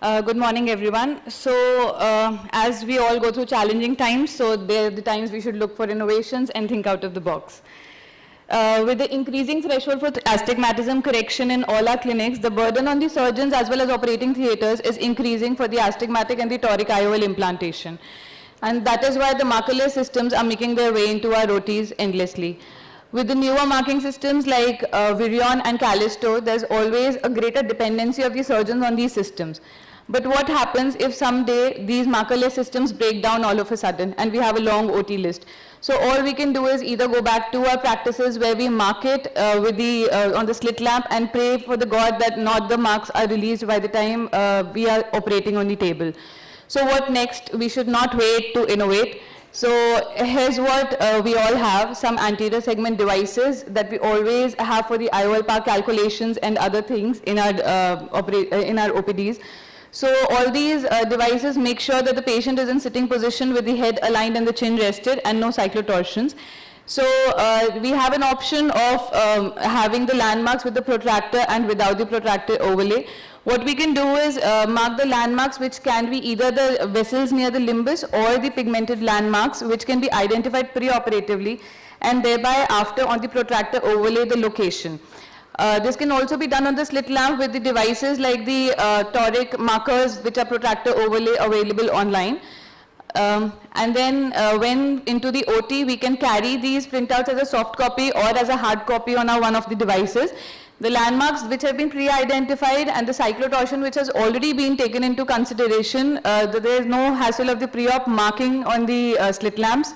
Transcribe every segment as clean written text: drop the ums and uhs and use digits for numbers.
Good morning, everyone. So, as we all go through challenging times, so they're the times we should look for innovations and think out of the box. With the increasing threshold for astigmatism correction in all our clinics, the burden on the surgeons as well as operating theatres is increasing for the astigmatic and the toric IOL implantation. And that is why the markerless systems are making their way into our OTs endlessly. With the newer marking systems like Virion and Callisto, there's always a greater dependency of the surgeons on these systems. But what happens if someday these markerless systems break down all of a sudden and we have a long OT list? So all we can do is either go back to our practices where we mark it with on the slit lamp and pray for the God that not the marks are released by the time we are operating on the table. So what next? We should not wait to innovate. So here's what we all have, some anterior segment devices that we always have for the IOL power calculations and other things in our OPDs. So all these devices make sure that the patient is in sitting position with the head aligned and the chin rested and no cyclotorsions. So we have an option of having the landmarks with the protractor and without the protractor overlay. What we can do is mark the landmarks which can be either the vessels near the limbus or the pigmented landmarks which can be identified pre-operatively and thereby after on the protractor overlay the location. This can also be done on the slit lamp with the devices like the toric markers which are protractor overlay available online. And then when into the OT, we can carry these printouts as a soft copy or as a hard copy on one of the devices. The landmarks which have been pre-identified and the cyclotorsion which has already been taken into consideration, there is no hassle of the pre-op marking on the slit lamps.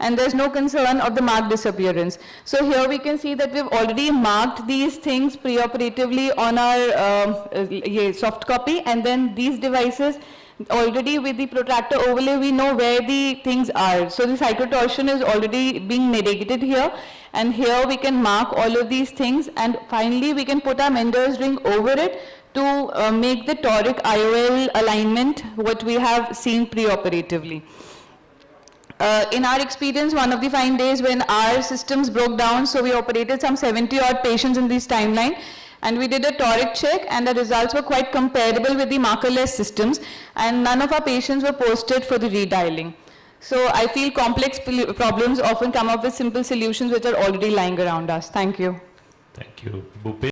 And there's no concern of the mark disappearance. So here we can see that we've already marked these things pre-operatively on our soft copy, and then these devices already with the protractor overlay we know where the things are. So the cyclotorsion is already being negated here, and here we can mark all of these things, and finally we can put our Mendel's ring over it to make the toric IOL alignment what we have seen pre-operatively. In our experience, one of the fine days when our systems broke down, so we operated some 70 odd patients in this timeline, and we did a toric check and the results were quite comparable with the markerless systems, and none of our patients were posted for the redialing. So I feel complex problems often come up with simple solutions which are already lying around us. Thank you. Thank you. Bhupesh.